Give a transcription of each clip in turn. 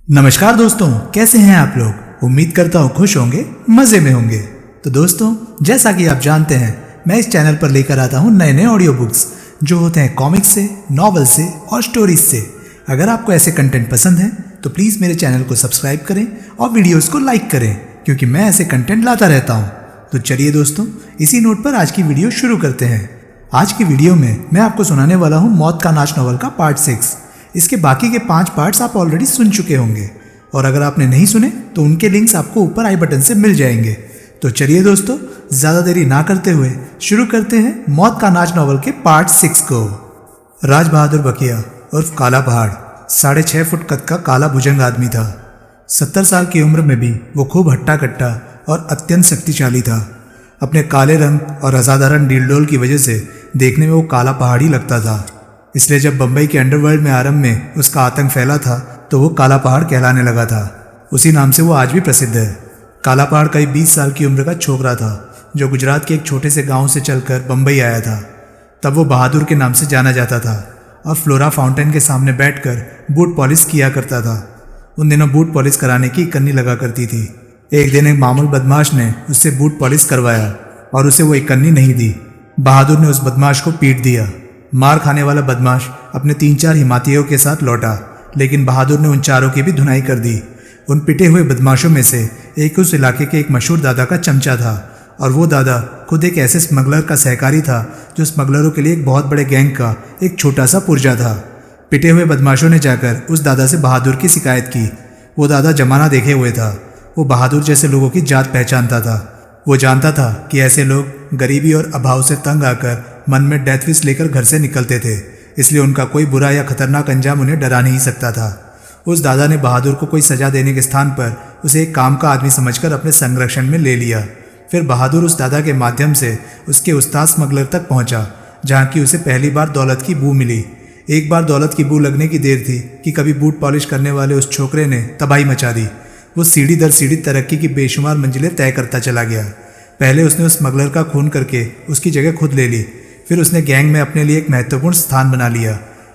नमस्कार दोस्तों, कैसे हैं आप लोग। उम्मीद करता हूँ खुश होंगे, मज़े में होंगे। तो दोस्तों, जैसा कि आप जानते हैं, मैं इस चैनल पर लेकर आता हूँ नए नए ऑडियो बुक्स जो होते हैं कॉमिक्स से, नॉवल से और स्टोरीज से। अगर आपको ऐसे कंटेंट पसंद है तो प्लीज़ मेरे चैनल को सब्सक्राइब करें और वीडियोज़ को लाइक करें, क्योंकि मैं ऐसे कंटेंट लाता रहता हूँ। तो चलिए दोस्तों, इसी नोट पर आज की वीडियो शुरू करते हैं। आज की वीडियो में मैं आपको सुनाने वाला हूँ मौत का नाच नॉवल का पार्ट 6। इसके बाकी के 5 पार्ट्स आप ऑलरेडी सुन चुके होंगे, और अगर आपने नहीं सुने तो उनके लिंक्स आपको ऊपर आई बटन से मिल जाएंगे। तो चलिए दोस्तों, ज़्यादा देरी ना करते हुए शुरू करते हैं मौत का नाच नॉवल के पार्ट 6 को। राज बहादुर बकिया उर्फ काला पहाड़ 6.5 फुट कद का काला भुजंग आदमी था। 70 साल की उम्र में भी वो खूब हट्टा कट्टा और अत्यंत शक्तिशाली था। अपने काले रंग और असाधारण डीलडोल की वजह से देखने में वो काला पहाड़ी लगता था। इसलिए जब बम्बई के अंडरवर्ल्ड में आरंभ में उसका आतंक फैला था तो वो काला पहाड़ कहलाने लगा था। उसी नाम से वो आज भी प्रसिद्ध है। काला पहाड़ करीब 20 साल की उम्र का छोकरा था जो गुजरात के एक छोटे से गांव से चलकर बम्बई आया था। तब वो बहादुर के नाम से जाना जाता था और फ्लोरा फाउंटेन के सामने बैठकर बूट पॉलिश किया करता था। उन दिनों बूट पॉलिश कराने की कन्नी लगा करती थी। एक दिन एक मामूल बदमाश ने उससे बूट पॉलिश करवाया और उसे वो एक कन्नी नहीं दी। बहादुर ने उस बदमाश को पीट दिया। मार खाने वाला बदमाश अपने 3-4 हिमातियों के साथ लौटा, लेकिन बहादुर ने उन चारों की भी धुनाई कर दी। उन पिटे हुए बदमाशों में से एक उस इलाके के एक मशहूर दादा का चमचा था, और वो दादा खुद एक ऐसे स्मगलर का सहकारी था जो स्मगलरों के लिए एक बहुत बड़े गैंग का एक छोटा सा पुर्जा था। पिटे हुए बदमाशों ने जाकर उस दादा से बहादुर की शिकायत की। वो दादा जमाना देखे हुए था। वो बहादुर जैसे लोगों की जात पहचानता था। वो जानता था कि ऐसे लोग गरीबी और अभाव से तंग आकर मन में डेथ विश लेकर घर से निकलते थे, इसलिए उनका कोई बुरा या खतरनाक अंजाम उन्हें डरा नहीं सकता था। उस दादा ने बहादुर को कोई सजा देने के स्थान पर उसे एक काम का आदमी समझकर अपने संरक्षण में ले लिया। फिर बहादुर उस दादा के माध्यम से उसके उस्ताद स्मगलर तक पहुंचा, जहाँ की उसे पहली बार दौलत की बू मिली। एक बार दौलत की बू लगने की देर थी कि कभी बूट पॉलिश करने वाले उस छोकरे ने तबाही मचा दी। वो सीढ़ी दर सीढ़ी तरक्की की बेशुमार मंजिलें तय करता चला गया। पहले उसने उस स्मगलर का खून करके उसकी जगह खुद ले ली। फिर उसने गैंग में अपने लिए एक महत्वपूर्ण स्थान बना लिया।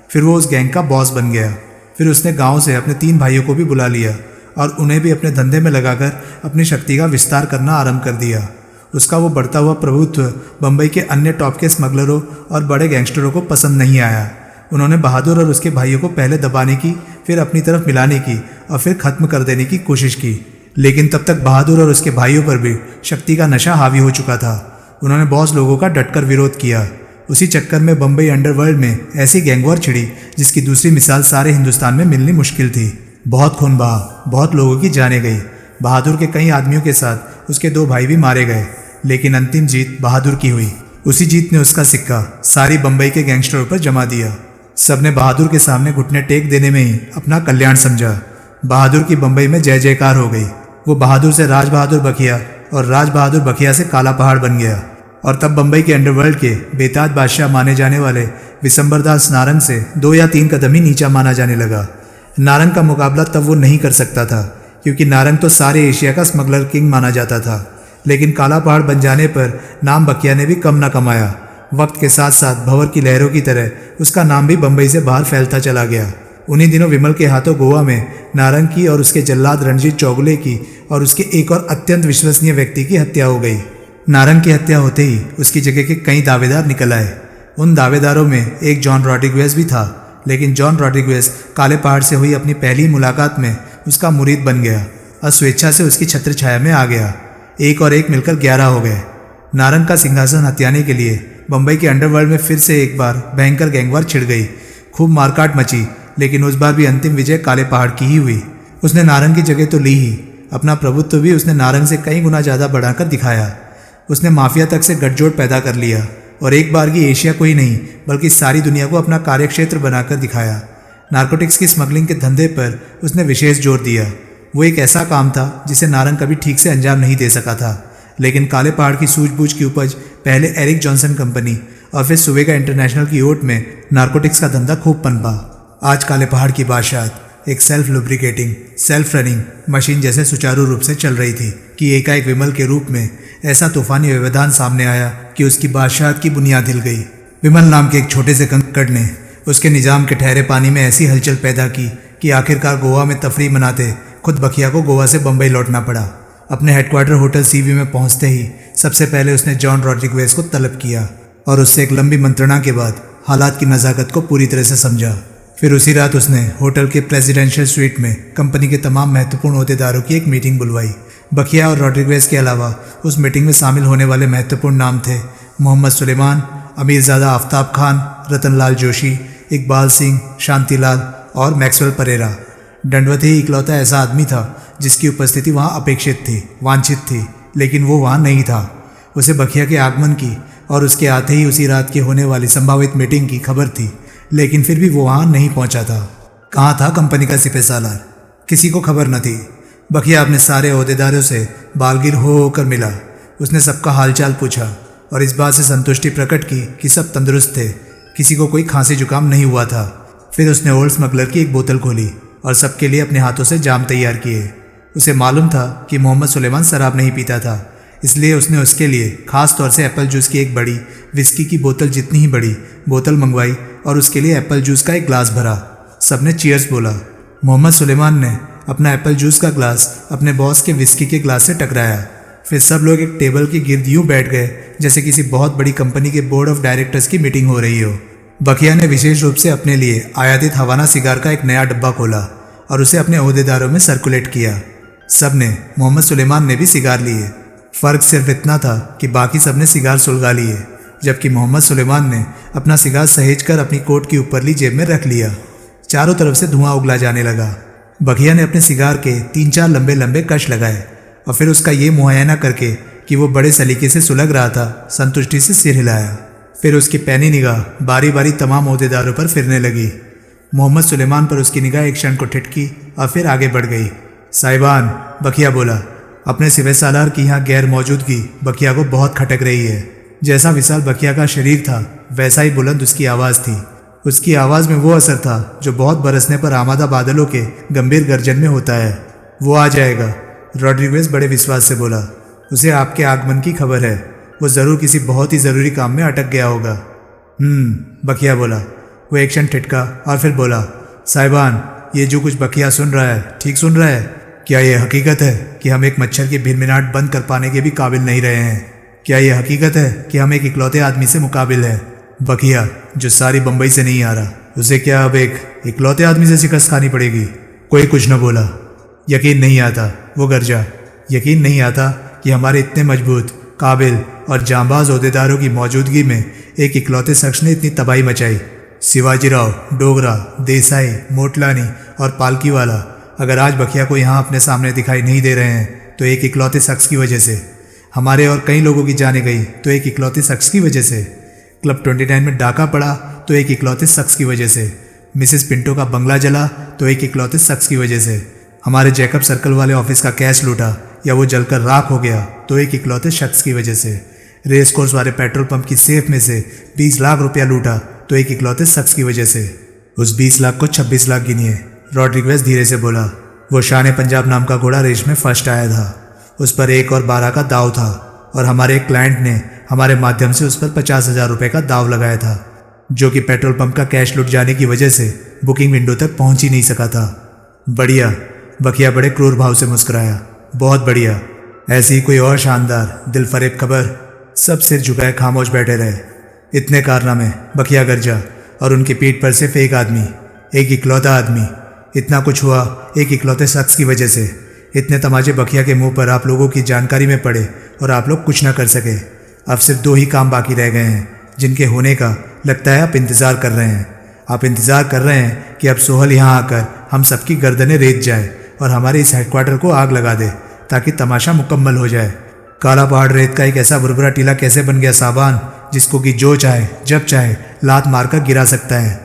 फिर वो उस गैंग का बॉस बन गया। फिर उसने गांव से अपने 3 भाइयों को भी बुला लिया और उन्हें भी अपने धंधे में लगाकर अपनी शक्ति का विस्तार करना आरंभ कर दिया। उसका वो बढ़ता हुआ प्रभुत्व बम्बई के अन्य टॉप के स्मगलरों और बड़े गैंगस्टरों को पसंद नहीं आया। उन्होंने बहादुर और उसके भाइयों को पहले दबाने की, फिर अपनी तरफ मिलाने की और फिर खत्म कर देने की कोशिश की, लेकिन तब तक बहादुर और उसके भाइयों पर भी शक्ति का नशा हावी हो चुका था। उन्होंने बहुत लोगों का डटकर विरोध किया। उसी चक्कर में बम्बई अंडरवर्ल्ड में ऐसी गैंगवॉर छिड़ी जिसकी दूसरी मिसाल सारे हिंदुस्तान में मिलनी मुश्किल थी। बहुत खून बहा, बहुत लोगों की जाने गई। बहादुर के कई आदमियों के साथ उसके 2 भाई भी मारे गए, लेकिन अंतिम जीत बहादुर की हुई। उसी जीत ने उसका सिक्का सारी बम्बई के गैंगस्टरों पर जमा दिया। सबने बहादुर के सामने घुटने टेक देने में ही अपना कल्याण समझा। बहादुर की बम्बई में जय जयकार हो गई। वो बहादुर से राज बहादुर बकिया और राज बहादुर बकिया से काला पहाड़ बन गया। और तब बम्बई के अंडरवर्ल्ड के बेताज बादशाह माने जाने वाले विशंबर दास नारंग से 2 या 3 कदम ही नीचा माना जाने लगा। नारंग का मुकाबला तब वो नहीं कर सकता था, क्योंकि नारंग तो सारे एशिया का स्मगलर किंग माना जाता था। लेकिन काला पहाड़ बन जाने पर नाम बकिया ने भी कम न कमाया। वक्त के साथ साथ भंवर की लहरों की तरह उसका नाम भी बम्बई से बाहर फैलता चला गया। उन्हीं दिनों विमल के हाथों गोवा में नारंग की और उसके जल्लाद रणजीत चौगुले की और उसके एक और अत्यंत विश्वसनीय व्यक्ति की हत्या हो गई। नारंग की हत्या होते ही उसकी जगह के कई दावेदार निकल आए। उन दावेदारों में एक जॉन रॉड्रिग्वेज भी था, लेकिन जॉन रॉड्रिग्वेज काले पहाड़ से हुई अपनी पहली मुलाकात में उसका मुरीद बन गया और स्वेच्छा से उसकी छत्र छाया में आ गया। एक और एक मिलकर 11 हो गए। नारंग का सिंहासन हथियाने के लिए बम्बई के अंडरवर्ल्ड में फिर से एक बार भयंकर गैंगवार छिड़ गई। खूब मारकाट मची, लेकिन उस बार भी अंतिम विजय काले पहाड़ की ही हुई। उसने नारंग की जगह तो ली ही, अपना प्रभुत्व भी उसने नारंग से कई गुना ज़्यादा बढ़ाकर दिखाया। उसने माफिया तक से गठजोड़ पैदा कर लिया और एक बार की एशिया को ही नहीं बल्कि सारी दुनिया को अपना कार्यक्षेत्र बनाकर दिखाया। नारकोटिक्स की स्मगलिंग के धंधे पर उसने विशेष जोर दिया। वो एक ऐसा काम था जिसे नारंग कभी ठीक से अंजाम नहीं दे सका था, लेकिन काले पहाड़ की सूझबूझ की उपज पहले एरिक जॉनसन कंपनी और फिर सुवेगा इंटरनेशनल की ओट में नारकोटिक्स का धंधा खूब पनपा। आज काले पहाड़ की बादशाहत एक self lubricating, self running machine जैसे सुचारू रूप से चल रही थी कि एकाएक विमल के रूप में ऐसा तूफानी व्यवधान सामने आया कि उसकी बादशाहत की बुनियाद हिल गई। विमल नाम के एक छोटे से कंकड़ ने उसके निजाम के ठहरे पानी में ऐसी हलचल पैदा की कि आखिरकार गोवा में तफरीह मनाते खुद बखिया को गोवा से बम्बई लौटना पड़ा। अपने हेडक्वार्टर होटल सीवी में पहुंचते ही सबसे पहले उसने जॉन रॉड्रिगेज को तलब किया और उससे एक लंबी मंत्रणा के बाद हालात की नज़ाकत को पूरी तरह से समझा। फिर उसी रात उसने होटल के प्रेसिडेंशियल स्वीट में कंपनी के तमाम महत्वपूर्ण ओहदेदारों की एक मीटिंग बुलवाई। बखिया और रॉड्रिगेज के अलावा उस मीटिंग में शामिल होने वाले महत्वपूर्ण नाम थे मोहम्मद सुलेमान, अमीरजादा आफ्ताब खान, रतनलाल जोशी, इकबाल सिंह, शांतिलाल और मैक्सवेल परेरा। दंडवत ही इकलौता ऐसा आदमी था जिसकी उपस्थिति वहाँ अपेक्षित थी, वांछित थी, लेकिन वो वहाँ नहीं था। उसे बखिया के आगमन की और उसके आते ही उसी रात की होने वाली संभावित मीटिंग की खबर थी, लेकिन फिर भी वो वहाँ नहीं पहुँचा था। कहाँ था कंपनी का सिपह सालार? किसी को खबर न थी। बखिया अपने सारे ओहदेदारों से बालगिर हो होकर मिला। उसने सबका हालचाल पूछा और इस बात से संतुष्टि प्रकट की कि सब तंदुरुस्त थे, किसी को कोई खांसी जुकाम नहीं हुआ था। फिर उसने ओल्ड स्मगलर की एक बोतल खोली और सबके लिए अपने हाथों से जाम तैयार किए। उसे मालूम था कि मोहम्मद सुलेमान शराब नहीं पीता था, इसलिए उसने उसके लिए खास तौर से एप्पल जूस की एक बड़ी विस्की की बोतल जितनी ही बड़ी बोतल मंगवाई और उसके लिए एप्पल जूस का एक ग्लास भरा। सबने चीयर्स बोला। मोहम्मद सुलेमान ने अपना एप्पल जूस का ग्लास अपने बॉस के विस्की के ग्लास से टकराया। फिर सब लोग एक टेबल के गिर्द यूं बैठ गए जैसे किसी बहुत बड़ी कंपनी के बोर्ड ऑफ डायरेक्टर्स की मीटिंग हो रही हो। बखिया ने विशेष रूप से अपने लिए आयातित हवाना सिगार का एक नया डब्बा खोला और उसे अपने ओहदेदारों में सर्कुलेट किया। सब ने, मोहम्मद सुलेमान ने भी सिगार लिए। फ़र्क सिर्फ इतना था कि बाकी सब ने सिगार सुलगा लिए, जबकि मोहम्मद सुलेमान ने अपना सिगार सहेज कर अपनी कोट की ऊपरली जेब में रख लिया। चारों तरफ से धुआं उगला जाने लगा। बखिया ने अपने सिगार के 3-4 लंबे लंबे कश लगाए और फिर उसका ये मुआयना करके कि वो बड़े सलीके से सुलग रहा था, संतुष्टि से सिर हिलाया। फिर उसकी पैनी निगाह बारी बारी तमाम ओहदेदारों पर फिरने लगी। मोहम्मद सुलेमान पर उसकी निगाह एक क्षण को ठिठकी और फिर आगे बढ़ गई। साहिबान, बखिया बोला, अपने सिपह सालार की यहाँ गैर मौजूदगी बखिया को बहुत खटक रही है। जैसा विशाल बखिया का शरीर था वैसा ही बुलंद उसकी आवाज़ थी। उसकी आवाज़ में वो असर था जो बहुत बरसने पर आमादा बादलों के गंभीर गर्जन में होता है। वो आ जाएगा, रॉड्रिगेज बड़े विश्वास से बोला। उसे आपके आगमन की खबर है। वो ज़रूर किसी बहुत ही ज़रूरी काम में अटक गया होगा। बखिया बोला। वो एक क्षण ठिठका और फिर बोला, साहिबान, ये जो कुछ बखिया सुन रहा है ठीक सुन रहा है? क्या ये हकीकत है कि हम एक मच्छर की भिनभिनाहट बंद कर पाने के भी काबिल नहीं रहे हैं? क्या ये हकीकत है कि हम एक इकलौते आदमी से मुकाबिल है? बखिया, जो सारी बम्बई से नहीं आ रहा, उसे क्या अब एक इकलौते आदमी से शिकस्त खानी पड़ेगी? कोई कुछ न बोला। यकीन नहीं आता, वो गरजा। यकीन नहीं आता कि हमारे इतने मजबूत, काबिल और जांबाज ओहदेदारों की मौजूदगी में एक इकलौते शख्स ने इतनी तबाही मचाई। शिवाजीराव, डोगरा, देसाई, मोटलानी और पालकीवाला अगर आज बखिया को यहाँ अपने सामने दिखाई नहीं दे रहे हैं तो एक इकलौते शख्स की वजह से। हमारे और कई लोगों की जाने गई तो एक इकलौते शख्स की वजह से। क्लब 29 में डाका पड़ा तो एक इकलौते शख्स की वजह से। मिसेस पिंटो का बंगला जला तो एक इकलौते शख्स की वजह से। हमारे जैकब सर्कल वाले ऑफिस का कैश लूटा या वो जलकर राख हो गया तो एक इकलौते शख्स की वजह से। रेस कोर्स वाले पेट्रोल पंप की सेफ में से 20 लाख रुपया लूटा तो एक इकलौते शख्स की वजह से। उस 20 लाख को 26 लाख गिनिए, रॉड्रिगेज धीरे से बोला। वो शान पंजाब नाम का घोड़ा रेस में फर्स्ट आया था। उस पर 1 और 12 का दाव था और हमारे एक क्लाइंट ने हमारे माध्यम से उस पर 50,000 रुपये का दाव लगाया था, जो कि पेट्रोल पंप का कैश लुट जाने की वजह से बुकिंग विंडो तक पहुंच ही नहीं सका था। बढ़िया, बखिया बड़े क्रूर भाव से मुस्कुराया। बहुत बढ़िया। ऐसी ही कोई और शानदार दिलफरेब खबर? सब सिर झुकाए खामोश बैठे रहे। इतने कारनामे, बखिया गरजा, और उनकी पीठ पर सिर्फ एक आदमी, एक इकलौता आदमी। इतना कुछ हुआ एक इकलौते शख्स की वजह से। इतने तमाचे बखिया के मुंह पर आप लोगों की जानकारी में पड़े और आप लोग कुछ ना कर सके। अब सिर्फ 2 ही काम बाकी रह गए हैं जिनके होने का लगता है आप इंतज़ार कर रहे हैं। आप इंतज़ार कर रहे हैं कि अब सोहल यहाँ आकर हम सबकी गर्दनें रेत जाए और हमारे इस हेडक्वार्टर को आग लगा दे ताकि तमाशा मुकम्मल हो जाए। काला पहाड़ रेत का एक ऐसा बुरबुरा टीला कैसे बन गया साबान, जिसको कि जो चाहे जब चाहे लात मारकर गिरा सकता है?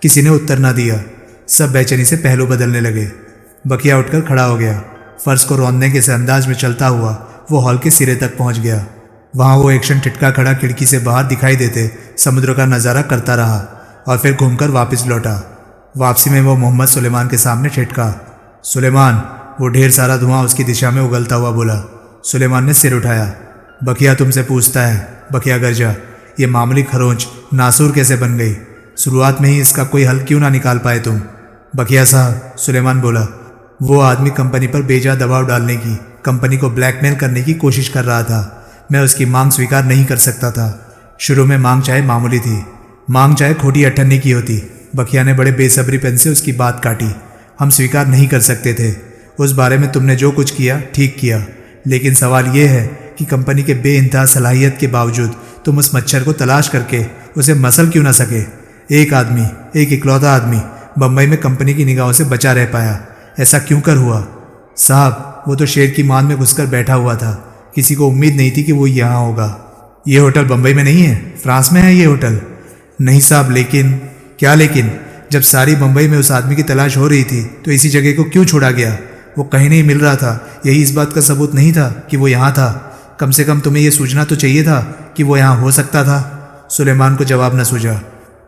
किसी ने उत्तर ना दिया। सब बेचैनी से पहलू बदलने लगे। बखिया उठकर खड़ा हो गया। फर्श को रौंदने के से अंदाज में चलता हुआ वो हॉल के सिरे तक पहुंच गया। वहां वो एक क्षण टिटका खड़ा खिड़की से बाहर दिखाई देते समुद्र का नज़ारा करता रहा और फिर घूमकर वापस लौटा। वापसी में वो मोहम्मद सुलेमान के सामने ठिठका। सुलेमान, वो ढेर सारा धुआं उसकी दिशा में उगलता हुआ बोला। सुलेमान ने सिर उठाया। बखिया तुमसे पूछता है। बखिया गरजा, ये मामूली खरोंच नासूर कैसे बन गई? शुरुआत में ही इसका कोई हल क्यों ना निकाल पाए तुम? बखिया साहब, सुलेमान बोला, वो आदमी कंपनी पर बेजा दबाव डालने की, कंपनी को ब्लैकमेल करने की कोशिश कर रहा था। मैं उसकी मांग स्वीकार नहीं कर सकता था। शुरू में मांग चाहे मामूली थी, मांग चाहे खोटी अठन्नी की होती। बखिया ने बड़े बेसब्रीपन से उसकी बात काटी। हम स्वीकार नहीं कर सकते थे। उस बारे में तुमने जो कुछ किया ठीक किया, लेकिन सवाल यह है कि कंपनी के बेइंतहा सलाहियत के बावजूद तुम उस मच्छर को तलाश करके उसे मसल क्यों ना सके। एक आदमी, एक इकलौता आदमी बम्बई में कंपनी की निगाहों से बचा रह पाया। ऐसा क्यों कर हुआ? साहब, वो तो शेर की मान में घुसकर बैठा हुआ था। किसी को उम्मीद नहीं थी कि वो यहाँ होगा। ये होटल बम्बई में नहीं है, फ्रांस में है ये होटल। नहीं साहब, लेकिन क्या लेकिन? जब सारी बम्बई में उस आदमी की तलाश हो रही थी तो इसी जगह को क्यों छोड़ा गया? वो कहीं नहीं मिल रहा था। यही इस बात का सबूत नहीं था कि वो यहाँ था। कम से कम तुम्हें यह सूझना तो चाहिए था कि वो यहाँ हो सकता था। सुलेमान को जवाब न सूझा।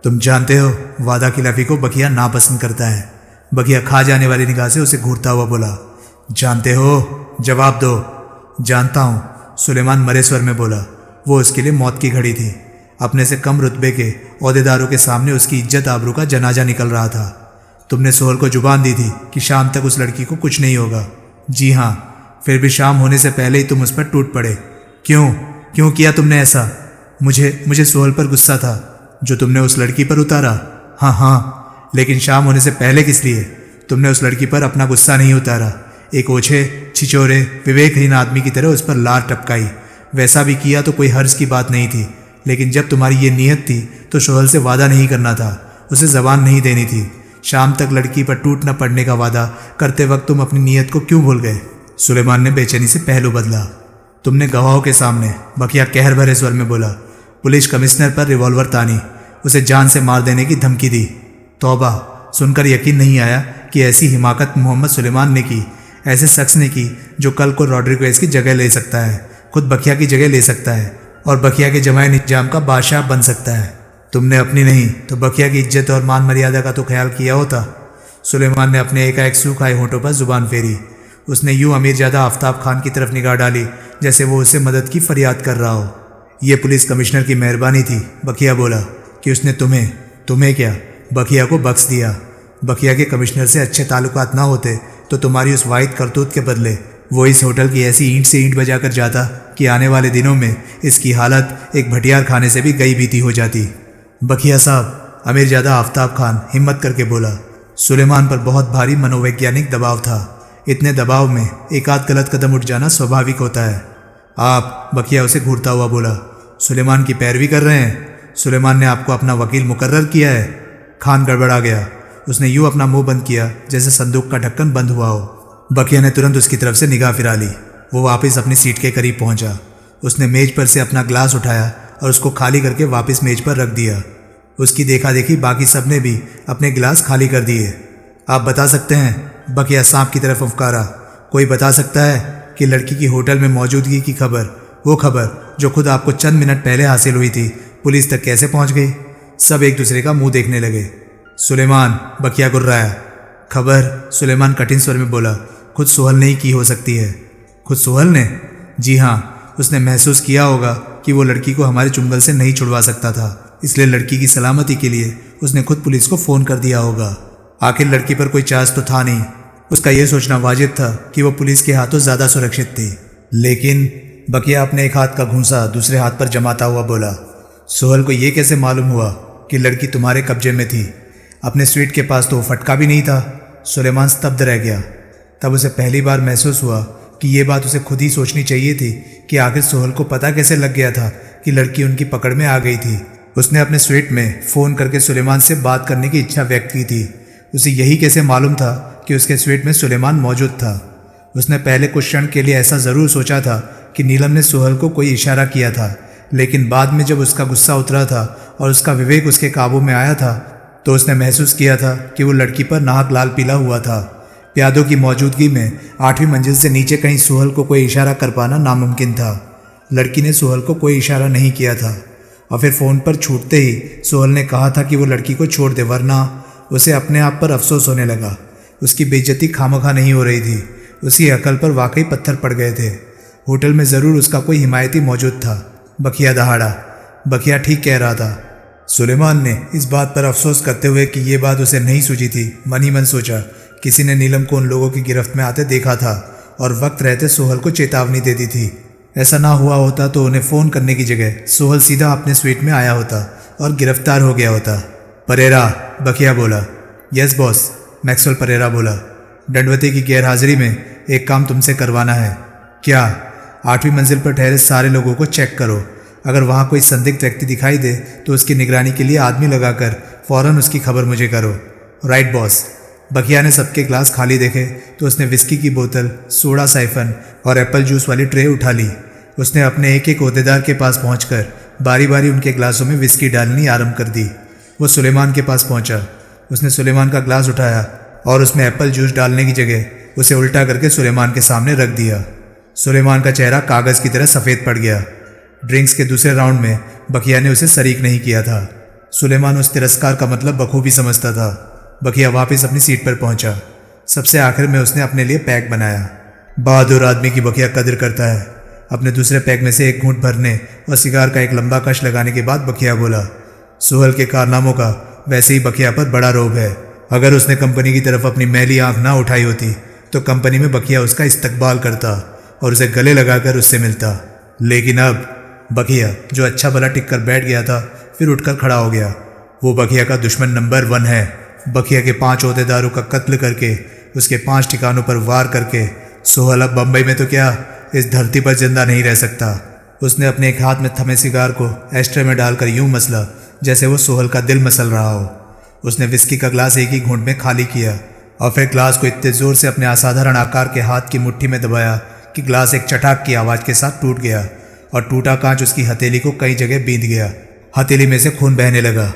तुम जानते हो, वादा खिलाफी को बखिया नापसंद करता है। बखिया खा जाने वाली निगाह से उसे घूरता हुआ बोला, जानते हो? जवाब दो। जानता हूँ, सुलेमान मरे स्वर में बोला। वो उसके लिए मौत की घड़ी थी। अपने से कम रुतबे के ओहदेदारों के सामने उसकी इज्जत आबरू का जनाजा निकल रहा था। तुमने सोहल को जुबान दी थी कि शाम तक उस लड़की को कुछ नहीं होगा। जी हाँ, फिर भी शाम होने से पहले ही तुम उस पर टूट पड़े। क्यों किया तुमने ऐसा? मुझे सोहल पर गुस्सा था जो तुमने उस लड़की पर उतारा। हाँ, लेकिन शाम होने से पहले किस लिए? तुमने उस लड़की पर अपना गुस्सा नहीं उतारा। एक ओछे, छिचोरे, विवेकहीन आदमी की तरह उस पर लार टपकाई। वैसा भी किया तो कोई हर्ज की बात नहीं थी, लेकिन जब तुम्हारी ये नीयत थी तो सोहल से वादा नहीं करना था, उसे जबान नहीं देनी थी। शाम तक लड़की पर टूट न पड़ने का वादा करते वक्त तुम अपनी नीयत को क्यों भूल गए? सुलेमान ने बेचैनी से पहलू बदला। तुमने गवाहों के सामने, बखिया कहर भरे स्वर में बोला, पुलिस कमिश्नर पर रिवॉल्वर तानी, उसे जान से मार देने की धमकी दी। तौबा, सुनकर यकीन नहीं आया कि ऐसी हिमाकत मोहम्मद सुलेमान ने की, ऐसे शख्स ने की जो कल को रॉड्रिगेज की जगह ले सकता है, खुद बखिया की जगह ले सकता है और बखिया के जमाए निजाम का बादशाह बन सकता है। तुमने अपनी नहीं तो बखिया की इज्जत और मान मर्यादा का तो ख्याल किया होता। सुलेमान ने अपने एकाएक सूख आए होठों पर जुबान फेरी। उसने यूं अमीरजादा आफ्ताब खान की तरफ निगाह डाली जैसे वो उसे मदद की फरियाद कर रहा हो। यह पुलिस कमिश्नर की मेहरबानी थी, बखिया बोला, कि उसने तुम्हें क्या, बखिया को बख्श दिया। बखिया के कमिश्नर से अच्छे ताल्लुकात ना होते तो तुम्हारी उस वाहिद करतूत के बदले वो इस होटल की ऐसी ईंट से ईंट बजाकर जाता कि आने वाले दिनों में इसकी हालत एक भटियार खाने से भी गई बीती हो जाती। बखिया साहब, अमीरजादा आफ्ताब खान हिम्मत करके बोला। सुलेमान पर बहुत भारी मनोवैज्ञानिक दबाव था। इतने दबाव में एक आध गलत कदम उठ जाना स्वाभाविक होता है। आप, बखिया उसे घूरता हुआ बोला, सुलेमान की पैरवी कर रहे हैं? सुलेमान ने आपको अपना वकील मुकर्रर किया है? खान गड़बड़ा गया। उसने यूं अपना मुंह बंद किया जैसे संदूक का ढक्कन बंद हुआ हो। बखिया ने तुरंत उसकी तरफ से निगाह फिरा ली। वो वापस अपनी सीट के करीब पहुंचा। उसने मेज पर से अपना ग्लास उठाया और उसको खाली करके वापस मेज पर रख दिया। उसकी देखा देखी बाकी सब ने भी अपने गिलास खाली कर दिए। आप बता सकते हैं? बखिया सांप की तरफ फुफकारा। कोई बता सकता है कि लड़की की होटल में मौजूदगी की खबर, वो खबर जो खुद आपको चंद मिनट पहले हासिल हुई थी, पुलिस तक कैसे पहुंच गई? सब एक दूसरे का मुंह देखने लगे। सुलेमान, बखिया गुर्राया। खबर, सुलेमान कठिन स्वर में बोला, खुद सोहल ने ही की हो सकती है। खुद सोहल ने? जी हाँ, उसने महसूस किया होगा कि वो लड़की को हमारे चुंगल से नहीं छुड़वा सकता था, इसलिए लड़की की सलामती के लिए उसने खुद पुलिस को फ़ोन कर दिया होगा। आखिर लड़की पर कोई चार्ज तो था नहीं। उसका यह सोचना वाजिब था कि वो पुलिस के हाथों ज़्यादा सुरक्षित थी। लेकिन बखिया अपने एक हाथ का घूंसा दूसरे हाथ पर जमाता हुआ बोला, सोहल को ये कैसे मालूम हुआ कि लड़की तुम्हारे कब्जे में थी? अपने स्वीट के पास तो फटका भी नहीं था। सुलेमान स्तब्ध रह गया। तब उसे पहली बार महसूस हुआ कि ये बात उसे खुद ही सोचनी चाहिए थी कि आखिर सोहल को पता कैसे लग गया था कि लड़की उनकी पकड़ में आ गई थी। उसने अपने स्वीट में फ़ोन करके सुलेमान से बात करने की इच्छा व्यक्त की थी। उसे यही कैसे मालूम था कि उसके स्वीट में सुलेमान मौजूद था? उसने पहले कुछ क्षण के लिए ऐसा ज़रूर सोचा था कि नीलम ने सोहल को कोई इशारा किया था, लेकिन बाद में जब उसका गुस्सा उतरा था और उसका विवेक उसके काबू में आया था तो उसने महसूस किया था कि वो लड़की पर नाहक लाल पीला हुआ था। प्यादों की मौजूदगी में 8वीं मंजिल से नीचे कहीं सोहल को कोई इशारा कर पाना नामुमकिन था। लड़की ने सोहल को कोई इशारा नहीं किया था और फिर फ़ोन पर छूटते ही सोहल ने कहा था कि वो लड़की को छोड़ दे, वरना उसे अपने आप पर अफसोस होने लगा। उसकी बेइज्जती खामखा नहीं हो रही थी, उसकी अकल पर वाकई पत्थर पड़ गए थे। होटल में ज़रूर उसका कोई हिमायती मौजूद था। बखिया दहाड़ा। बखिया ठीक कह रहा था। सुलेमान ने इस बात पर अफसोस करते हुए कि ये बात उसे नहीं सूझी थी मन ही मन सोचा, किसी ने नीलम को उन लोगों की गिरफ्त में आते देखा था और वक्त रहते सोहल को चेतावनी दे दी थी। ऐसा ना हुआ होता तो उन्हें फ़ोन करने की जगह सोहल सीधा अपने स्वीट में आया होता और गिरफ्तार हो गया होता। परेरा, बखिया बोला। यस बॉस, मैक्सवेल परेरा बोला। दंडवती की गैरहाजिरी में एक काम तुमसे करवाना है। क्या? 8वीं मंजिल पर ठहरे सारे लोगों को चेक करो। अगर वहाँ कोई संदिग्ध व्यक्ति दिखाई दे तो उसकी निगरानी के लिए आदमी लगाकर फ़ौरन उसकी खबर मुझे करो। Right boss. बखिया ने सबके ग्लास खाली देखे तो उसने विस्की की बोतल, सोडा साइफन और एप्पल जूस वाली ट्रे उठा ली। उसने अपने एक एक ओहदेदार के पास पहुंचकर बारी बारी उनके ग्लासों में विस्की डालनी आरंभ कर दी। वो सुलेमान के पास पहुंचा। उसने सुलेमान का ग्लास उठाया और उसमें एप्पल जूस डालने की जगह उसे उल्टा करके सुलेमान के सामने रख दिया। सुलेमान का चेहरा कागज़ की तरह सफ़ेद पड़ गया। ड्रिंक्स के दूसरे राउंड में बखिया ने उसे शरीक नहीं किया था। सुलेमान उस तिरस्कार का मतलब बखूबी समझता था। बखिया वापस अपनी सीट पर पहुंचा। सबसे आखिर में उसने अपने लिए पैक बनाया। बहादुर आदमी की बखिया कदर करता है। अपने दूसरे पैक में से एक घूंट भरने और सिगार का एक लंबा कश लगाने के बाद बखिया बोला, सोहल के कारनामों का वैसे ही बखिया पर बड़ा रोब है। अगर उसने कंपनी की तरफ अपनी मैली आंख ना उठाई होती तो कंपनी में बखिया उसका इस्तकबाल करता और उसे गले लगाकर उससे मिलता। लेकिन अब बखिया, जो अच्छा भला टिक कर बैठ गया था, फिर उठकर खड़ा हो गया। वो बखिया का दुश्मन नंबर 1 है। बखिया के 5 ओहदेदारों का कत्ल करके, उसके 5 ठिकानों पर वार करके सोहल अब बम्बई में तो क्या, इस धरती पर जिंदा नहीं रह सकता। उसने अपने एक हाथ में थमे सिगार को एस्ट्रे में डालकर यूं मसला जैसे वो सोहल का दिल मसल रहा हो। उसने विस्की का ग्लास एक ही घूंट में खाली किया और फिर ग्लास को इतने जोर से अपने असाधारण आकार के हाथ की मुट्ठी में दबाया कि ग्लास एक चटाक की आवाज़ के साथ टूट गया और टूटा कांच उसकी हथेली को कई जगह बींध गया। हथेली में से खून बहने लगा।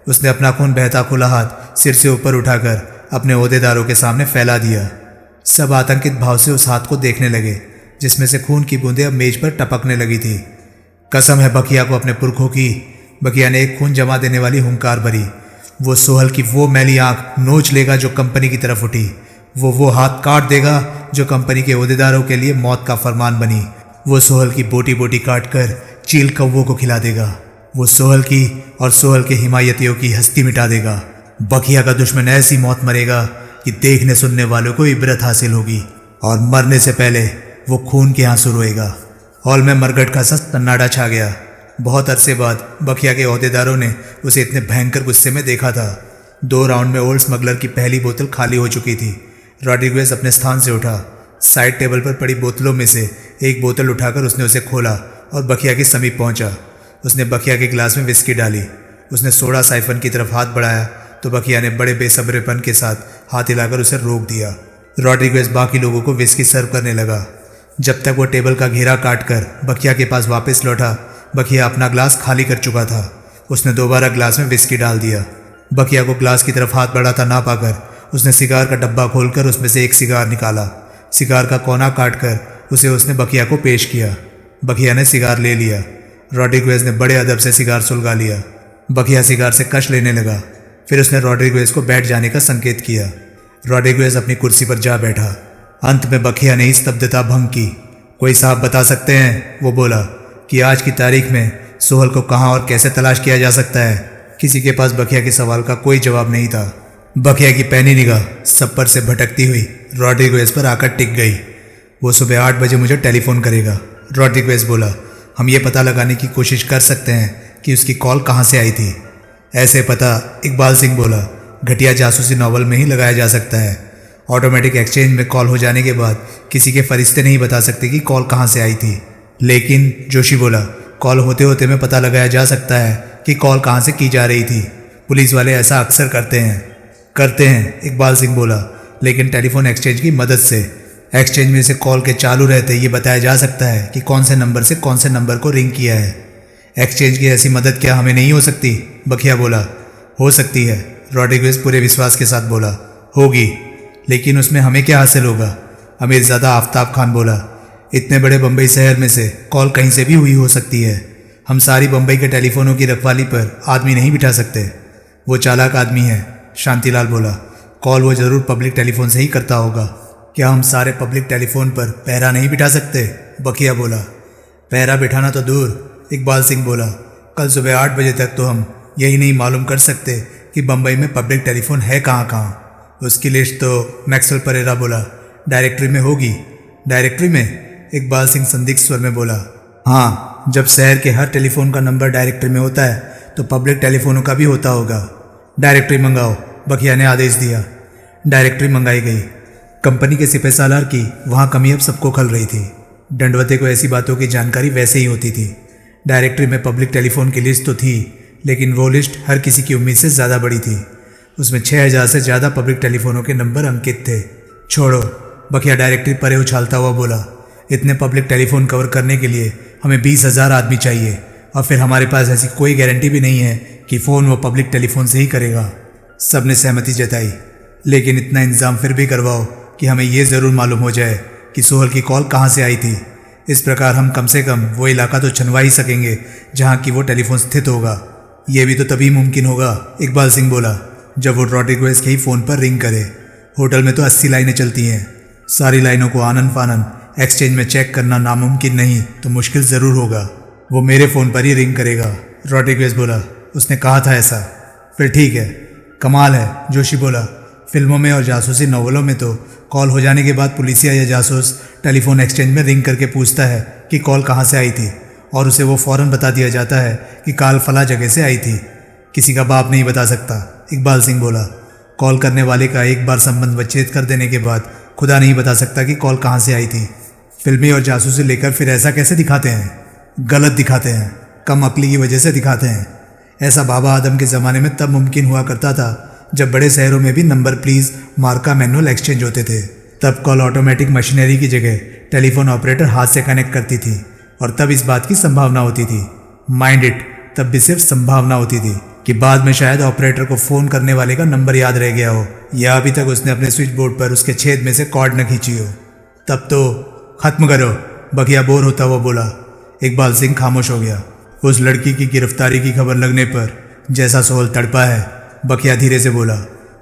उसने अपना खून बहता खुला हाथ सिर से ऊपर उठाकर अपने ओहदेदारों के सामने फैला दिया। सब आतंकित भाव से उस हाथ को देखने लगे जिसमें से खून की बूंदें अब मेज पर टपकने लगी थी। कसम है बखिया को अपने पुरखों की। बखिया ने एक खून जमा देने वाली हुंकार भरी। वो सोहल की वो मैली आंख नोच लेगा जो कंपनी की तरफ उठी। वो हाथ काट देगा जो कंपनी के ओहदेदारों के लिए मौत का फरमान बनी। वो सोहल की बोटी बोटी काट कर चील कौवों को खिला देगा। वो सोहल की और सोहल के हिमायतियों की हस्ती मिटा देगा। बखिया का दुश्मन ऐसी मौत मरेगा कि देखने सुनने वालों को इबरत हासिल होगी और मरने से पहले वो खून के आंसू रोएगा। हॉल में मरगट का सा सन्नाटा छा गया। बहुत अरसे बाद बखिया के ओहदेदारों ने उसे इतने भयंकर गुस्से में देखा था। 2 राउंड में ओल्ड स्मगलर की पहली बोतल खाली हो चुकी थी। रॉड्रिगेज अपने स्थान से उठा। साइड टेबल पर पड़ी बोतलों में से एक बोतल उठाकर उसने उसे खोला और बखिया के समीप पहुंचा। उसने बखिया के गिलास में विस्की डाली। उसने सोडा साइफन की तरफ हाथ बढ़ाया तो बखिया ने बड़े बेसब्रेपन के साथ हाथ हिलाकर उसे रोक दिया। रॉड्रिगेज बाकी लोगों को विस्की सर्व करने लगा। जब तक वो टेबल का घेरा काटकर बखिया के पास वापस लौटा, बखिया अपना ग्लास खाली कर चुका था। उसने दोबारा ग्लास में विस्की डाल दिया। बखिया को ग्लास की तरफ हाथ बढ़ाता ना पाकर उसने सिगार का डब्बा खोलकर उसमें से एक सिगार निकाला। सिगार का कोना काटकर उसे उसने बखिया को पेश किया। बखिया ने सिगार ले लिया। रॉड्रिगेज ने बड़े अदब से सिगार सुलगा लिया। बखिया सिगार से कश लेने लगा। फिर उसने रॉड्रिगेज को बैठ जाने का संकेत किया। रॉड्रिगेज अपनी कुर्सी पर जा बैठा। अंत में बखिया ने स्तब्धता भंग की। कोई साहब बता सकते हैं, वो बोला, कि आज की तारीख में सोहल को कहाँ और कैसे तलाश किया जा सकता है? किसी के पास बखिया के सवाल का कोई जवाब नहीं था। बखिया की पैनी निगाह सब पर से भटकती हुई रॉड्रिगेज पर आकर टिक गई। वो सुबह 8 बजे मुझे टेलीफोन करेगा, रॉड्रिगेज बोला। हम ये पता लगाने की कोशिश कर सकते हैं कि उसकी कॉल कहाँ से आई थी। ऐसे पता, इकबाल सिंह बोला, घटिया जासूसी नॉवल में ही लगाया जा सकता है। ऑटोमेटिक एक्सचेंज में कॉल हो जाने के बाद किसी के फरिश्ते नहीं बता सकते कि कॉल कहाँ से आई थी। लेकिन जोशी बोला, कॉल होते होते में पता लगाया जा सकता है कि कॉल कहाँ से की जा रही थी। पुलिस वाले ऐसा अक्सर करते हैं, इकबाल सिंह बोला, लेकिन टेलीफोन एक्सचेंज की मदद से। एक्सचेंज में से कॉल के चालू रहते ये बताया जा सकता है कि कौन से नंबर से कौन से नंबर को रिंग किया है। एक्सचेंज की ऐसी मदद क्या हमें नहीं हो सकती? बखिया बोला। हो सकती है, रॉड्रिगेज पूरे विश्वास के साथ बोला। होगी, लेकिन उसमें हमें क्या हासिल होगा? अमीरजादा आफ्ताब खान बोला। इतने बड़े बम्बई शहर में से कॉल कहीं से भी हुई हो सकती है। हम सारी बम्बई के टेलीफोनों की रखवाली पर आदमी नहीं बिठा सकते। वो चालाक आदमी है, शांतिलाल बोला। कॉल वो ज़रूर पब्लिक टेलीफोन से ही करता होगा। क्या हम सारे पब्लिक टेलीफोन पर पहरा नहीं बिठा सकते? बखिया बोला। पहरा बिठाना तो दूर, इकबाल सिंह बोला। कल सुबह 8 बजे तक तो हम यही नहीं मालूम कर सकते कि बम्बई में पब्लिक टेलीफोन है कहाँ कहाँ? उसकी लिस्ट तो मैक्सवेल परेरा बोला डायरेक्टरी में होगी। डायरेक्टरी में? इकबाल सिंह संदिग्ध स्वर में बोला। हाँ, जब शहर के हर टेलीफोन का नंबर डायरेक्टरी में होता है तो पब्लिक टेलीफोनों का भी होता होगा। डायरेक्टरी मंगाओ, बखिया ने आदेश दिया। डायरेक्टरी मंगाई गई। कंपनी के सिपह सालार की वहाँ कमी अब सबको खल रही थी। दंडवते को ऐसी बातों की जानकारी वैसे ही होती थी। डायरेक्टरी में पब्लिक टेलीफोन की लिस्ट तो थी, लेकिन वो लिस्ट हर किसी की उम्मीद से ज़्यादा बड़ी थी। उसमें 6000 से ज़्यादा पब्लिक टेलीफोनों के नंबर अंकित थे। छोड़ो, बखिया डायरेक्टरी परे उछालता हुआ बोला। इतने पब्लिक टेलीफोन कवर करने के लिए हमें 20,000 आदमी चाहिए, और फिर हमारे पास ऐसी कोई गारंटी भी नहीं है कि फ़ोन वो पब्लिक टेलीफोन से ही करेगा। सब ने सहमति जताई, लेकिन इतना इंतज़ाम फिर भी करवाओ कि हमें ये ज़रूर मालूम हो जाए कि सोहल की कॉल कहाँ से आई थी। इस प्रकार हम कम से कम वो इलाका तो छनवा ही सकेंगे जहाँ की वो टेलीफोन स्थित होगा। ये भी तो तभी मुमकिन होगा, इकबाल सिंह बोला, जब वो रॉड्रिगेज के ही फ़ोन पर रिंग करे। होटल में तो 80 लाइनें चलती हैं। सारी लाइनों को आनन फानन एक्सचेंज में चेक करना नामुमकिन नहीं तो मुश्किल ज़रूर होगा। वो मेरे फ़ोन पर ही रिंग करेगा, रॉड्रिगेज बोला। उसने कहा था ऐसा। फिर ठीक है, कमाल है, जोशी बोला। फिल्मों में और जासूसी नॉवलों में तो कॉल हो जाने के बाद पुलिसिया या जासूस टेलीफोन एक्सचेंज में रिंग करके पूछता है कि कॉल कहाँ से आई थी, और उसे वो फ़ौरन बता दिया जाता है कि कॉल फला जगह से आई थी। किसी का बाप नहीं बता सकता, इकबाल सिंह बोला। कॉल करने वाले का एक बार संबंध विच्छेद कर देने के बाद खुदा नहीं बता सकता कि कॉल कहाँ से आई थी। फिल्मी और जासूसी लेकर फिर ऐसा कैसे दिखाते हैं? गलत दिखाते हैं, कम अक्ली की वजह से दिखाते हैं। ऐसा बाबा आदम के ज़माने में तब मुमकिन हुआ करता था जब बड़े शहरों में भी नंबर प्लीज़ मार्का मैनुअल एक्सचेंज होते थे। तब कॉल ऑटोमेटिक मशीनरी की जगह टेलीफोन ऑपरेटर हाथ से कनेक्ट करती थी, और तब इस बात की संभावना होती थी, माइंड इट, तब भी सिर्फ संभावना होती थी कि बाद में शायद ऑपरेटर को फ़ोन करने वाले का नंबर याद रह गया हो, या अभी तक उसने अपने स्विच बोर्ड पर उसके छेद में से कॉर्ड न खींची हो। तब तो खत्म करो, बखिया बोर होता हुआ बोला। इकबाल सिंह खामोश हो गया। उस लड़की की गिरफ्तारी की खबर लगने पर जैसा सोहल तड़पा है, बखिया धीरे से बोला,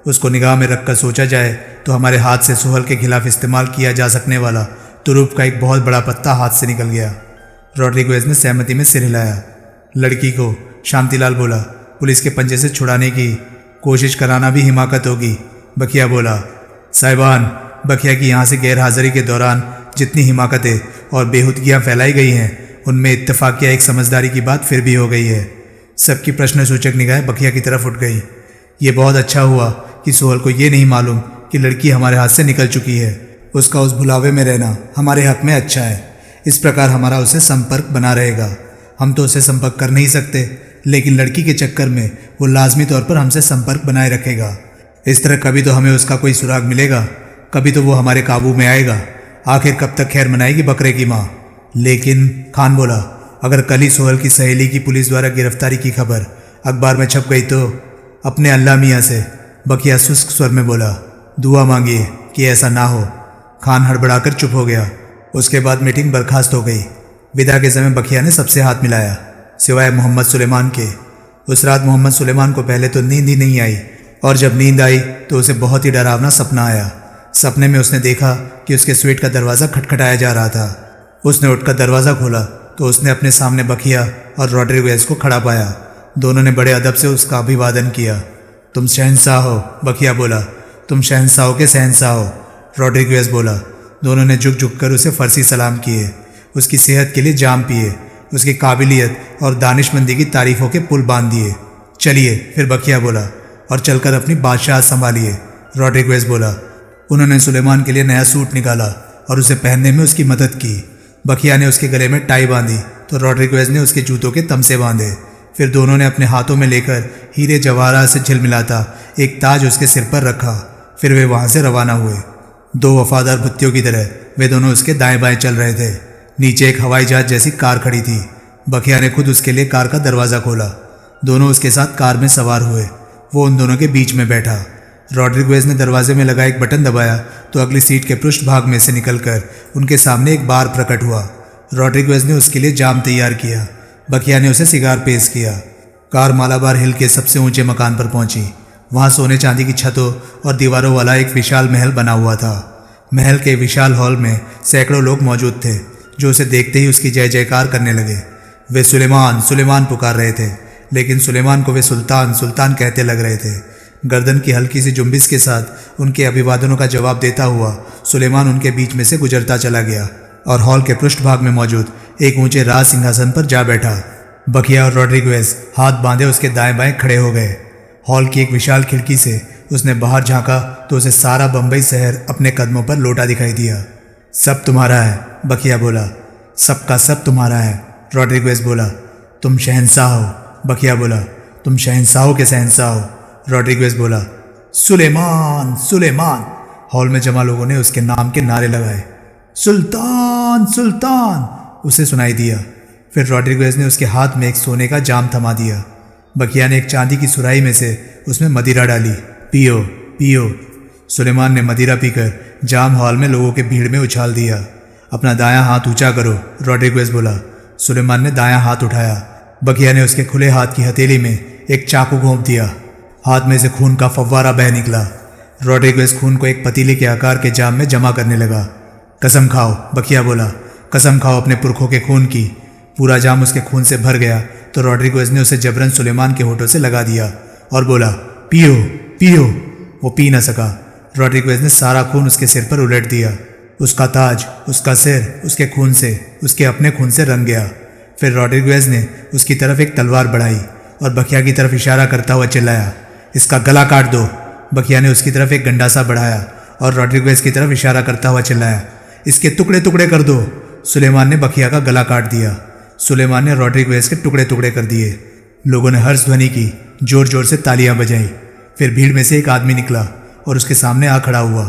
उसको निगाह में रखकर सोचा जाए तो हमारे हाथ से सोहल के खिलाफ इस्तेमाल किया जा सकने वाला तुरुप का एक बहुत बड़ा पत्ता हाथ से निकल गया। रॉड्रिगेज ने सहमति में सिर हिलाया। लड़की को, शांतिलाल बोला, पुलिस के पंजे से छुड़ाने की कोशिश कराना भी हिमाकत होगी। बखिया बोला। साहिबान, बखिया की यहाँ से गैर हाजिरी के दौरान जितनी हिमाकतें और बेहुदगियाँ फैलाई गई हैं, उनमें इत्तफाकिया एक समझदारी की बात फिर भी हो गई है। सबकी प्रश्नसूचक निगाहें बखिया की तरफ उठ गई। ये बहुत अच्छा हुआ कि सोहल को ये नहीं मालूम कि लड़की हमारे हाथ से निकल चुकी है। उसका उस भुलावे में रहना हमारे हक में अच्छा है। इस प्रकार हमारा उससे संपर्क बना रहेगा। हम तो उससे संपर्क कर नहीं सकते, लेकिन लड़की के चक्कर में वो लाजमी तौर पर हमसे संपर्क बनाए रखेगा। इस तरह कभी तो हमें उसका कोई सुराग मिलेगा, कभी तो वो हमारे काबू में आएगा। आखिर कब तक खैर मनाएगी बकरे की माँ? लेकिन खान बोला, अगर कल ही सोहल की सहेली की पुलिस द्वारा गिरफ्तारी की खबर अखबार में छप गई तो? अपने अल्लाह मियाँ से, बखिया शुष्क स्वर में बोला। दुआ मांगिए कि ऐसा ना हो। खान हड़बड़ाकर चुप हो गया। उसके बाद मीटिंग बर्खास्त हो गई। विदा के समय बखिया ने सबसे हाथ मिलाया, सिवाय मोहम्मद सुलेमान के। उस रात मोहम्मद सुलेमान को पहले तो नींद ही नहीं आई, और जब नींद आई तो उसे बहुत ही डरावना सपना आया। सपने में उसने देखा कि उसके स्वीट का दरवाज़ा खटखटाया जा रहा था। उसने उठकर दरवाज़ा खोला तो उसने अपने सामने बखिया और रॉड्रिगेज को खड़ा पाया। दोनों ने बड़े अदब से उसका अभिवादन किया। तुम शहंशाह हो, बखिया बोला। तुम शहंशाहों के शहंशाह हो, रॉड्रिगेज बोला। दोनों ने झुक झुक कर उसे फर्सी सलाम किए, उसकी सेहत के लिए जाम पिए, उसकी काबिलियत और दानिशमंदी की तारीफ़ों के पुल बांध दिए। चलिए, फिर बखिया बोला, और चलकर अपनी बादशाह संभालिए, रॉड्रिगेज बोला। उन्होंने सुलेमान के लिए नया सूट निकाला और उसे पहनने में उसकी मदद की। बखिया ने उसके गले में टाई बांधी तो रॉड्रिगेज ने उसके जूतों के तमसे बांधे। फिर दोनों ने अपने हाथों में लेकर हीरे जवाहरात से झिलमिलाता एक ताज उसके सिर पर रखा। फिर वे वहाँ से रवाना हुए। दो वफादार भुत्तियों की तरह वे दोनों उसके दाएं बाएं चल रहे थे। नीचे एक हवाई जहाज जैसी कार खड़ी थी। बखिया ने खुद उसके लिए कार का दरवाज़ा खोला। दोनों उसके साथ कार में सवार हुए। वो उन दोनों के बीच में बैठा। रॉड्रिगेज ने दरवाजे में लगा एक बटन दबाया तो अगली सीट के पृष्ठ भाग में से निकलकर उनके सामने एक बार प्रकट हुआ। रॉड्रिगेज ने उसके लिए जाम तैयार किया। बखिया ने उसे सिगार पेश किया। कार मालाबार हिल के सबसे ऊंचे मकान पर पहुंची। वहां सोने चांदी की छतों और दीवारों वाला एक विशाल महल बना हुआ था। महल के विशाल हॉल में सैकड़ों लोग मौजूद थे, जो उसे देखते ही उसकी जय जयकार करने लगे। वे सुलेमान सुलेमान पुकार रहे थे। लेकिन सुलेमान को वे सुल्तान सुल्तान कहते लग रहे थे। गर्दन की हल्की सी जुम्बिश के साथ उनके अभिवादनों का जवाब देता हुआ सुलेमान उनके बीच में से गुजरता चला गया और हॉल के पृष्ठभाग में मौजूद एक ऊंचे राज सिंहासन पर जा बैठा। बकिया और रॉड्रिगेज हाथ बांधे उसके दाएं बाएं खड़े हो गए। हॉल की एक विशाल खिड़की से उसने बाहर झांका तो उसे सारा बंबई शहर अपने कदमों पर लोटा दिखाई दिया। सब तुम्हारा है, बकिया बोला। सबका सब तुम्हारा है, रॉड्रिगेज बोला। तुम शहंशाह हो, बकिया बोला। तुम शहंशाहों के शहंशाह हो, रॉड्रिगेज बोला। सुलेमान सुलेमान, हॉल में जमा लोगों ने उसके नाम के नारे लगाए। सुल्तान सुल्तान, उसे सुनाई दिया। फिर रॉड्रिगेज ने उसके हाथ में एक सोने का जाम थमा दिया। बकिया ने एक चांदी की सुराही में से उसमें मदिरा डाली। पियो पियो। सुलेमान ने मदिरा पीकर जाम हॉल में लोगों के भीड़ में उछाल दिया। अपना दायां हाथ ऊंचा करो, रॉड्रिगेज बोला। सुलेमान ने दायां हाथ उठाया। बकिया ने उसके खुले हाथ की हथेली में एक चाकू घोंप दिया। हाथ में से खून का फव्वारा बह निकला। रॉड्रिगेज खून को एक पतीले के आकार के जाम में जमा करने लगा। कसम खाओ, बकिया बोला। कसम खाओ अपने पुरखों के खून की। पूरा जाम उसके खून से भर गया तो रॉड्रिगेज ने उसे जबरन सुलेमान के होठों से लगा दिया और बोला, पियो पियो। वो पी न सका। रॉड्रिगेज ने सारा खून उसके सिर पर उलट दिया। उसका ताज, उसका सिर उसके खून से, उसके अपने खून से रंग गया। फिर रॉड्रिगेज ने उसकी तरफ एक तलवार बढ़ाई और बकिया की तरफ इशारा करता हुआ चिल्लाया, इसका गला काट दो। बकिया ने उसकी तरफ एक गंडासा बढ़ाया और रॉड्रिगेज की तरफ इशारा करता हुआ चिल्लाया, इसके टुकड़े टुकड़े कर दो। सुलेमान ने बकिया का गला काट दिया। सुलेमान ने रॉड्रिगेज के टुकड़े टुकड़े कर दिए। लोगों ने हर्ष ध्वनि की, जोर जोर से तालियां बजाई। फिर भीड़ में से एक आदमी निकला और उसके सामने आ खड़ा हुआ।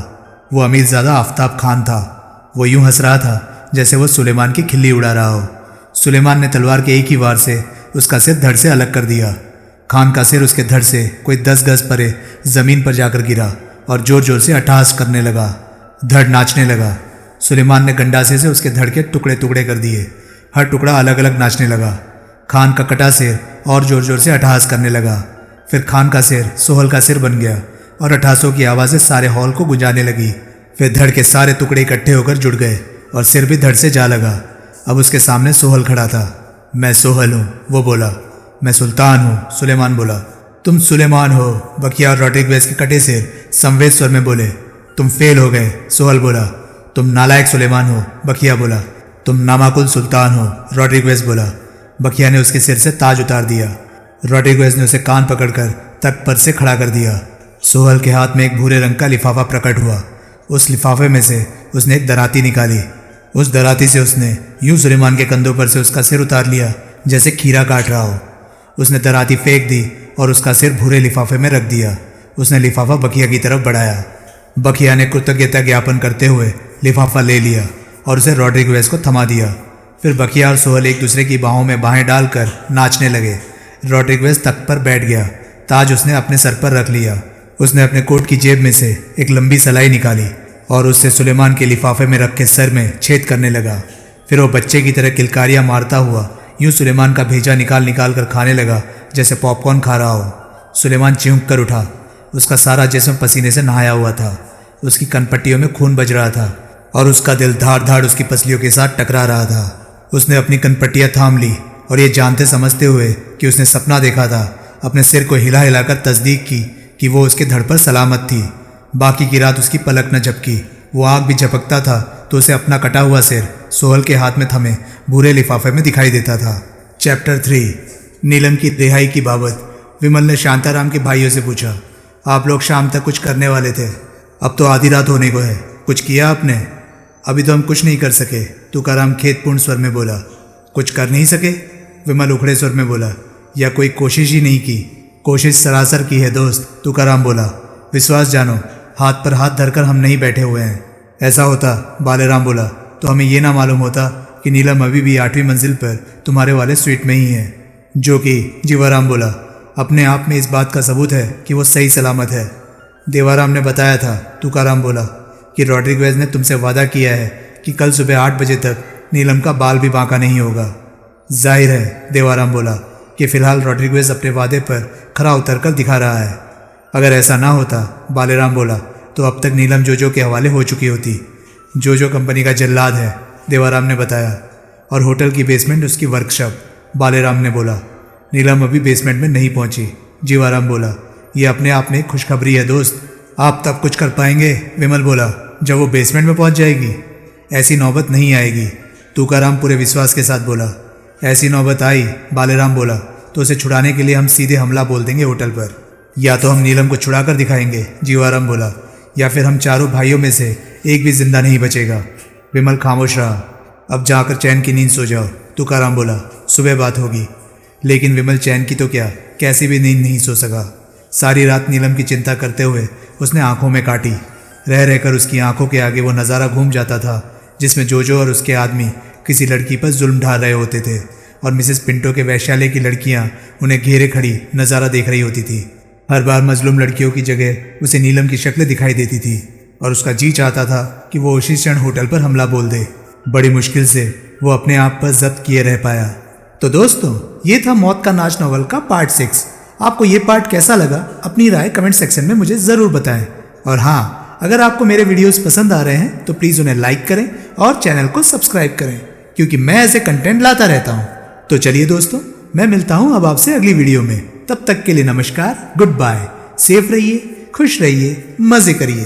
वो अमीरजादा आफ्ताब खान था। वो यूं हंस रहा था जैसे वो सुलेमान की खिल्ली उड़ा रहा हो। सुलेमान ने तलवार के एक ही वार से उसका सिर धड़ से अलग कर दिया। खान का सिर उसके धड़ से कोई 10 गज परे जमीन पर जाकर गिरा और जोर जोर से अट्टहास करने लगा। धड़ नाचने लगा। सुलेमान ने गंडासे से उसके धड़ के टुकड़े टुकड़े कर दिए। हर टुकड़ा अलग अलग नाचने लगा। खान का कटा सिर और जोर जोर से अट्टहास करने लगा। फिर खान का सिर सोहल का सिर बन गया और अट्टहासों की आवाज़ें सारे हॉल को गुंजाने लगी। फिर धड़ के सारे टुकड़े इकट्ठे होकर जुड़ गए और सिर भी धड़ से जा लगा। अब उसके सामने सोहल खड़ा था। मैं सोहल हूँ, वो बोला। मैं सुल्तान हूँ, सुलेमान बोला। तुम सुलेमान हो, बकिया और रॉड्रिगेज के कटे सिर संवेद स्वर में बोले। तुम फेल हो गए, सोहल बोला। तुम नालायक सुलेमान हो, बकिया बोला। तुम नामाकुल सुल्तान हो, रॉड्रिगेज बोला। बकिया ने उसके सिर से ताज उतार दिया। रॉड्रिगेज ने उसे कान पकड़कर तख्त पर से खड़ा कर दिया। सोहल के हाथ में एक भूरे रंग का लिफाफा प्रकट हुआ। उस लिफाफे में से उसने एक दराती निकाली। उस दराती से उसने यूं सुलेमान के कंधों पर से उसका सिर उतार लिया जैसे खीरा काट रहा हो। उसने दराती फेंक दी और उसका सिर भूरे लिफाफे में रख दिया। उसने लिफाफा बकिया की तरफ बढ़ाया। बकिया ने कृतज्ञता ज्ञापन करते हुए लिफाफा ले लिया और उसे रॉड्रिगेज को थमा दिया। फिर बकिया और सोहल एक दूसरे की बाहों में बाहें डालकर नाचने लगे। रॉड्रिगेज तख्त पर बैठ गया। ताज उसने अपने सर पर रख लिया। उसने अपने कोट की जेब में से एक लंबी सलाई निकाली और उससे सुलेमान के लिफाफे में रख के सर में छेद करने लगा। फिर वो बच्चे की तरह किलकारियाँ मारता हुआ यूं सुलेमान का भेजा निकाल निकाल कर खाने लगा जैसे पॉपकॉर्न खा रहा हो। सुलेमान चिंक कर उठा। उसका सारा जिस्म पसीने से नहाया हुआ था। उसकी कनपट्टियों में खून बज रहा था और उसका दिल धाड़ धाड़ उसकी पसलियों के साथ टकरा रहा था। उसने अपनी कनपट्टियाँ थाम ली और ये जानते समझते हुए कि उसने सपना देखा था, अपने सिर को हिला हिलाकर तस्दीक की कि वो उसके धड़ पर सलामत थी। बाकी की रात उसकी पलक न झपकी। वो आग भी झपकता था तो उसे अपना कटा हुआ सिर सोहल के हाथ में थमे भूरे लिफाफे में दिखाई देता था। चैप्टर 3। नीलम की रिहाई की बाबत। विमल ने शांताराम के भाइयों से पूछा, आप लोग शाम तक कुछ करने वाले थे, अब तो आधी रात होने को है, कुछ किया आपने? अभी तो हम कुछ नहीं कर सके, तुकाराम खेदपूर्ण स्वर में बोला। कुछ कर नहीं सके? विमल उखड़े स्वर में बोला। या कोई कोशिश ही नहीं की? कोशिश सरासर की है दोस्त, तुकाराम बोला। विश्वास जानो, हाथ पर हाथ धरकर हम नहीं बैठे हुए हैं। ऐसा होता, बालेराम बोला, तो हमें ये ना मालूम होता कि नीलम अभी भी 8वीं मंजिल पर तुम्हारे वाले स्वीट में ही है, जो कि जीवाराम बोला अपने आप में इस बात का सबूत है कि वो सही सलामत है। देवाराम ने बताया था, तुकाराम बोला, कि रॉड्रिगेज ने तुमसे वादा किया है कि कल सुबह 8 बजे तक नीलम का बाल भी बांका नहीं होगा। जाहिर है, देवाराम बोला, कि फिलहाल रॉड्रिगेज अपने वादे पर खरा उतर कर दिखा रहा है। अगर ऐसा ना होता, बालेराम बोला, तो अब तक नीलम जोजो के हवाले हो चुकी होती। जोजो कंपनी का जल्लाद है, देवाराम ने बताया, और होटल की बेसमेंट उसकी वर्कशॉप, बालेराम ने बोला। नीलम अभी बेसमेंट में नहीं पहुंची। जीवाराम बोला, ये अपने आप में खुशखबरी है दोस्त। आप तब कुछ कर पाएंगे, विमल बोला, जब वो बेसमेंट में पहुंच जाएगी। ऐसी नौबत नहीं आएगी, तुकाराम पूरे विश्वास के साथ बोला। ऐसी नौबत आई, बालेराम बोला, तो उसे छुड़ाने के लिए हम सीधे हमला बोल देंगे होटल पर। या तो हम नीलम को छुड़ा कर दिखाएंगे, जीवाराम बोला, या फिर हम चारों भाइयों में से एक भी जिंदा नहीं बचेगा। विमल खामोश रहा। अब जाकर चैन की नींद सो जाओ, तुकाराम बोला, सुबह बात होगी। लेकिन विमल चैन की तो क्या, कैसी भी नींद नहीं सो सका। सारी रात नीलम की चिंता करते हुए उसने आंखों में काटी। रह रहकर उसकी आंखों के आगे वो नज़ारा घूम जाता था जिसमें जोजो और उसके आदमी किसी लड़की पर जुल्म ढा रहे होते थे और मिसेस पिंटो के वैश्यालय की लड़कियां उन्हें घेरे खड़ी नज़ारा देख रही होती थी। हर बार मजलूम लड़कियों की जगह उसे नीलम की शक्ल दिखाई देती थी और उसका जी चाहता था कि वो उसी क्षण होटल पर हमला बोल दे। बड़ी मुश्किल से वो अपने आप पर जब्त किए रह पाया। तो दोस्तों, ये था मौत का नाच नॉवल का पार्ट 6। आपको ये पार्ट कैसा लगा, अपनी राय कमेंट सेक्शन में मुझे ज़रूर बताएं। और हाँ, अगर आपको मेरे वीडियोस पसंद आ रहे हैं तो प्लीज़ उन्हें लाइक करें और चैनल को सब्सक्राइब करें, क्योंकि मैं ऐसे कंटेंट लाता रहता हूँ। तो चलिए दोस्तों, मैं मिलता हूँ अब आपसे अगली वीडियो में। तब तक के लिए नमस्कार, गुड बाय, सेफ रहिए, खुश रहिए, मज़े करिए।